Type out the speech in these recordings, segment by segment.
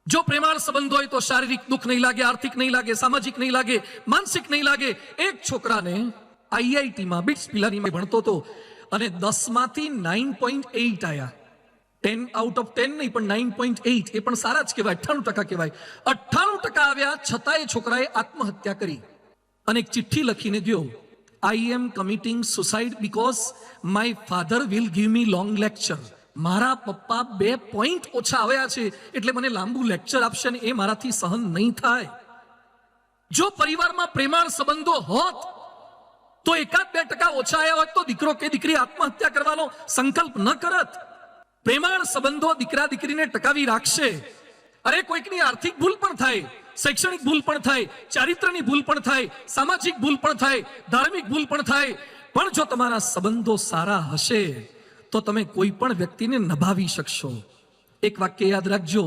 જો પ્રેમાળ સંબંધ હોય તો શારીરિક દુઃખ નહીં લાગે, આર્થિક નહીં લાગે, સામાજિક નહીં લાગે, માનસિક નહીં લાગે. એક છોકરાને આઈઆઈટીમાં બિટ્સ પિલાનીમાં ભણતો હતો અને 10 માંથી 9.8 આયા. 10 આઉટ ઓફ 10 નહીં પણ 9.8, એ પણ સારા જ કહેવાય, 98% કહેવાય. 98% આવ્યા છતાં એ છોકરાએ આત્મહત્યા કરી અને એક ચિઠ્ઠી લખીને ગયો, I am committing suicide because my father will give me long lecture. મારા પપ્પા 2 પોઈન્ટ ઓછા આવ્યા છે એટલે મને લાંબુ લેક્ચર આપશે ને એ મારાથી સહન નહીં થાય. જો પરિવારમાં પ્રેમાળ સંબંધો હોત તો 1-2% ઓછા આવ્યા હોત તો દીકરો કે દીકરી આત્મહત્યા કરવાનો સંકલ્પ ન કરત. પ્રેમાળ સંબંધો દીકરા દીકરીને ટકાવી રાખશે. અરે કોઈકની આર્થિક ભૂલ પણ થાય, શૈક્ષણિક ભૂલ પણ થાય, ચારિત્રની ભૂલ પણ થાય, સામાજિક ભૂલ પણ થાય, ધાર્મિક ભૂલ પણ થાય, પણ જો તમારા સંબંધો સારા હશે તો તમે કોઈ પણ વ્યક્તિને નભાવી શકશો. એક વાક્ય યાદ રાખજો,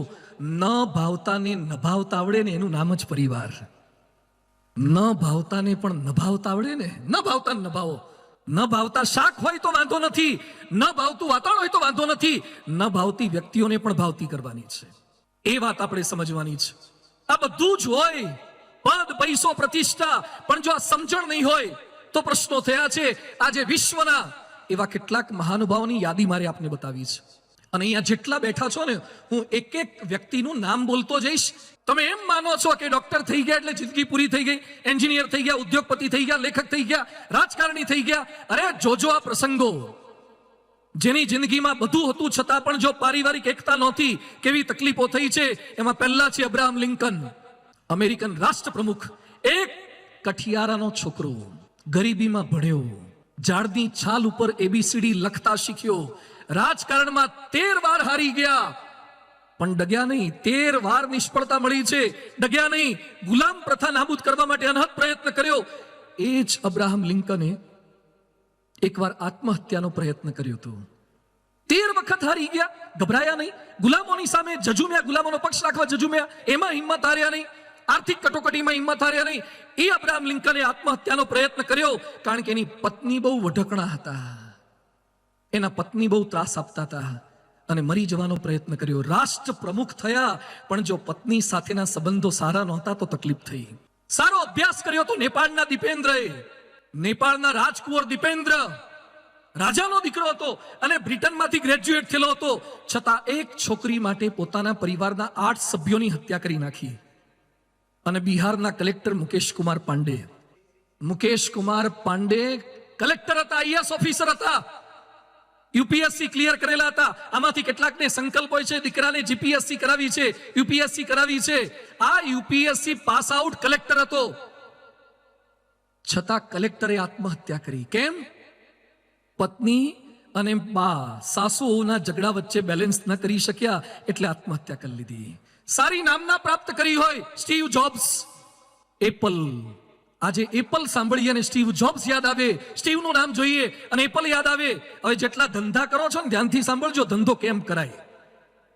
ન ભાવતાને નભાવતા આવડે ને એનું નામ જ પરિવાર. ન ભાવતાને પણ નભાવતા આવડે ને, ન ભાવતા નભાવો. ન ભાવતા શાક હોય તો વાંધો નથી, ન ભાવતું વાતાવરણ હોય તો વાંધો નથી, ન ભાવતી વ્યક્તિઓને પણ ભાવતી કરવાની છે. એ વાત આપણે સમજવાની છે. આ બધું જ હોય, પદ, પૈસો, પ્રતિષ્ઠા, પણ જો આ સમજણ નહીં હોય તો પ્રશ્નો થયા છે. આજે વિશ્વના એવા કેટલાક મહાનુભાવોની યાદી મારે આપને બતાવી છે અને અહીંયા જેટલા બેઠા છો ને, હું એક એક વ્યક્તિનું નામ બોલતો જઈશ. તમે એમ માનો છો કે ડોક્ટર થઈ ગયા એટલે જિંદગી પૂરી થઈ ગઈ, એન્જિનિયર થઈ ગયા, ઉદ્યોગપતિ થઈ ગયા, લેખક થઈ ગયા, રાજકારણી થઈ ગયા. અરે જોજો આ પ્રસંગો, જેની જિંદગીમાં બધું હતું છતાં પણ જો પારિવારિક એકતા નહોતી, કેવી તકલીફો થઈ છે. એમાં પહેલા છે અબ્રાહમ લિંકન, અમેરિકન રાષ્ટ્રપ્રમુખ. એક કઠિયારાનો છોકરો, ગરીબીમાં ભણ્યો, ઝાડની છાલ ઉપર એબીસીડી લખતા શીખ્યો, રાજકારણમાં 13 વાર હારી ગયા પણ ડગ્યા નહીં. 13 વાર નિષ્ફળતા મળી છે, ડગ્યા નહીં. ગુલામ પ્રથા નાબૂદ કરવા માટે અનહદ પ્રયત્ન કર્યો. એ જ અબ્રાહમ લિંકને એકવાર આત્મહત્યાનો પ્રયત્ન કર્યો હતો. 13 વખત હારી ગયા, ગભરાયા નહીં, ગુલામોની સામે જજુમ્યા, ગુલામોનો પક્ષ રાખવા જજુમ્યા, એમાં હિંમત હાર્યા નહીં, આર્થિક કટોકટીમાં હિંમત હાર્યા નહીં. એ અબ્રાહમ લિંકને આત્મહત્યાનો પ્રયત્ન કર્યો કારણ કે એની પત્ની બહુ વઢકણા હતા, એના પત્ની બહુ ત્રાસ આપતા હતા અને મરી જવાનો પ્રયત્ન કર્યો. રાષ્ટ્ર પ્રમુખ થયા પણ જો પત્ની સાથેના સંબંધો સારા નહોતા તો તકલીફ થઈ. સારો અભ્યાસ કર્યો તો નેપાળના દીપેન્દ્રએ, નેપાળના રાજકુંવર દીપેન્દ્ર રાજાનો દીકરો હતો અને બ્રિટનમાંથી ગ્રેજ્યુએટ થયેલો હતો, છતાં એક છોકરી માટે પોતાના પરિવારના 8 સભ્યોની હત્યા કરી નાખી. અને બિહારના કલેક્ટર મુકેશ કુમાર પાંડે કલેક્ટર હતા, આઈએએસ ઓફિસર હતા, યુપીએસસી ક્લિયર કરેલા હતા. આમાંથી કેટલાકને સંકલ્પ હોય છે દીકરાને જીપીએસસી કરાવી છે, યુપીએસસી કરાવી છે. આ યુપીએસસી પાસ આઉટ કલેક્ટર હતો, છતાં કલેક્ટરે આત્મહત્યા કરી. કેમ? પત્ની અને સાસુઓના ઝઘડા વચ્ચે બેલેન્સ ન કરી શક્યા એટલે આત્મહત્યા કરી લીધી. સારી નામના પ્રાપ્ત કરી હોય, સ્ટીવ જોબ્સ, એપલ. આજે એપલ સાંભળીએ અને સ્ટીવ જોબ્સ યાદ આવે, સ્ટીવનું નામ જોઈએ અને એપલ યાદ આવે. હવે જેટલા ધંધા કરો છો ને ધ્યાનથી સાંભળજો, ધંધો કેમ કરાય.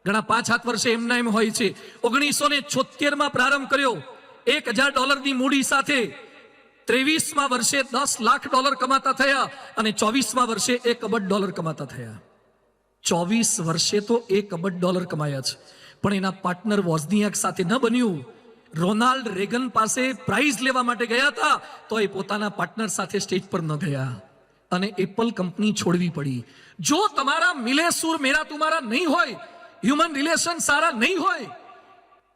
ઘણા 5-7 વર્ષે એમના એમ હોય છે. 1976માં પ્રારંભ કર્યો, $1,000 મૂડી સાથે. 23મા વર્ષે $10 લાખ કમાતા થયા અને 24મા વર્ષે $1 અબજ કમાતા થયા. 24 વર્ષે તો $1 અબજ કમાયા છે. પણ એના પાર્ટનર વોઝનિયાક સાથે ન બન્યું. રોનાલ્ડ રેગન પાસે પ્રાઇઝ લેવા માટે ગયા હતા તો એ પોતાના પાર્ટનર સાથે સ્ટેજ પર ન ગયા અને એપલ કંપની છોડવી પડી. જો તમારા મિલે સુર મેરા તુમારા નહીં હોય, હ્યુમન રિલેશન સારા નહીં હોય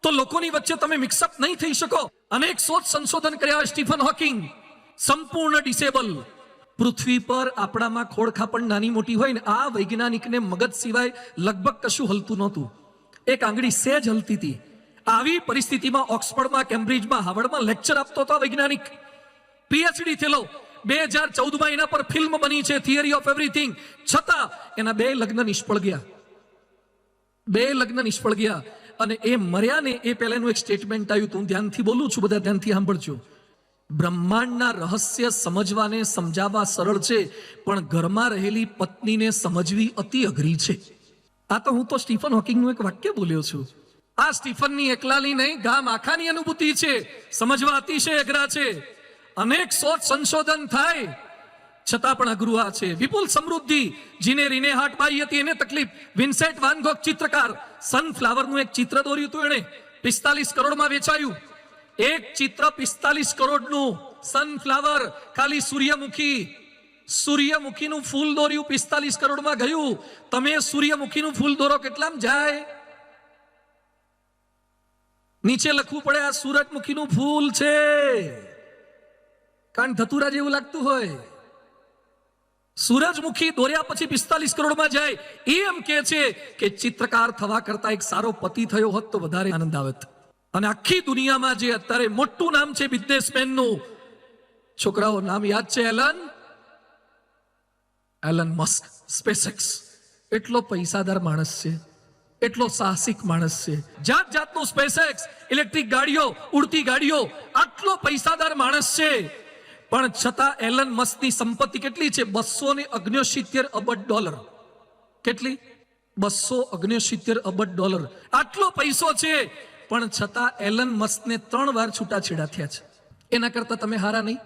તો લોકોની વચ્ચે તમે મિક્સઅપ નહીં થઈ શકો. અનેક શોધ સંશોધન કર્યા. સ્ટીફન હોકિંગ સંપૂર્ણ ડિસેબલ. પૃથ્વી પર આપણામાં ખોળખાપણ નાની મોટી હોય ને, આ વૈજ્ઞાનિકને મગજ સિવાય લગભગ કશું હલતું નહોતું. એક આંગળી સહેજ હલતી હતી. આવી પરિસ્થિતિમાં ઓક્સફર્ડમાં, કેમ્બ્રિજમાં, હાર્વર્ડમાં લેક્ચર આપતો હતો વૈજ્ઞાનિક, પીએચડી થયેલો. 2014માં એના પર ફિલ્મ બની છે, થિયરી ઓફ એવરીથિંગ. છતાં એના 2 લગ્ન નિષ્ફળ ગયા. 2 લગ્ન નિષ્ફળ ગયા અને એ મર્યા ને એ પહેલાનું એક સ્ટેટમેન્ટ આવ્યું. હું ધ્યાનથી બોલું છું, બધા ધ્યાનથી સાંભળજો. બ્રહ્માંડના રહસ્ય સમજવાને સમજાવવા સરળ છે પણ ઘરમાં રહેલી પત્નીને સમજવી અતિ અઘરી છે. આ તો હું તો સ્ટીફન હોકિંગનું એક વાક્ય બોલ્યો છું. આ સ્ટીફનની એકલાની નહીં, ગામ આખાની અનુભૂતિ છે. સમજવા અતિશય અઘરા છે. અનેક શોધ સંશોધન થાય છતાં પણ અઘરું આ છે. વિપુલ સમૃદ્ધિ જીને રીને હાટ પાઈ હતી એને તકલીફ. વિન્સેન્ટ વાન ગોગ ચિત્રકાર સનફ્લાવરનું એક ચિત્ર દોર્યું હતું એણે, 45 કરોડમાં વેચાયું. એક ચિત્ર 45 કરોડનું સનફ્લાવર, ખાલી સૂર્યમુખીનું ફૂલ દોર્યું, 45 કરોડમાં ગયું. તમે સૂર્યમુખીનું ફૂલ દોરો કેટલામાં જાય? નીચે લખવું પડે આ સૂરજમુખીનું ફૂલ છે, કારણ ધતુરા જેવું લાગતું હોય. સૂરજમુખી દોર્યા પછી 45 કરોડમાં જાય. એમ કે છે કે ચિત્રકાર થવા કરતા એક સારો પતિ થયો હોત તો વધારે આનંદ આવત. અને આખી દુનિયામાં જે અત્યારે મોટું નામ છે બિઝનેસમેનનું, છોકરાઓ નામ યાદ છે? Elon Musk, SpaceX. એટલો પૈસાદાર માણસ છે, એટલો સાહસિક માણસ છે. જાત જાતનું સ્પેસએક્સ, ઇલેક્ટ્રિક ગાડીઓ, ઉડતી ગાડીઓ, આટલો પૈસાદાર માણસ છે. પણ છતાં એલન મસ્કની સંપત્તિ કેટલી છે? $269 અબજ. કેટલી? $269 અબજ. આટલો પૈસો છે, પણ છતાં એલન મસ્કને 3 વાર છૂટાછેડા થયા છે. એના કરતા તમે હારા નહીં?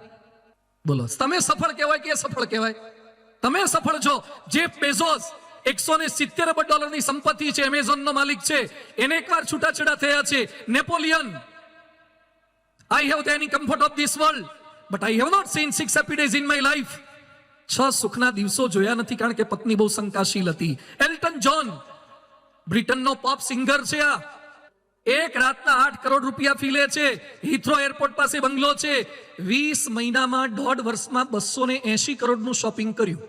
બોલો, તમે સફળ કહેવાય કે સફળ કહેવાય? તમે સફળ છો. જેફ બેઝોસ, $170 અબજ સંપત્તિ છે, એમેઝોનનો માલિક છે, એને એકવાર છૂટાછેડા થયા છે. Napoleon, I have the any comfort of this world, but I have not seen 6 happy days in my life. 6 સુખના દિવસો જોયા નથી, કારણ કે પત્ની બહુ શંકાશીલ હતી. એલ્ટન જ્હોન, બ્રિટનનો પોપ સિંગર છે. આ એક રાતના 8 કરોડ રૂપિયા ફી લે છે. હિથ્રો એરપોર્ટ પાસે બંગલો છે. 20 મહિનામાં 1.5 વર્ષમાં 280 કરોડનું શોપિંગ કર્યું.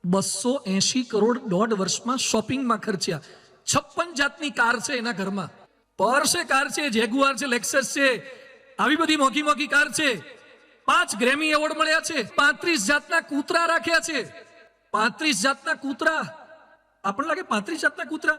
280 કરોડ 1.5 વર્ષમાં શોપિંગમાં ખર્ચ્યા. 56 જાતની કાર છે એના ઘરમાં. પોર્શે કાર છે, જેગુઆર છે, લેક્સસ છે, આવી બધી મોઘી મોઘી કાર છે. 5 ગ્રેમી એવોર્ડ મળ્યા છે. 35 જાતના કૂતરા રાખ્યા છે. 35 જાતના કૂતરા. આપણને લાગે 35 જાતના કૂતરા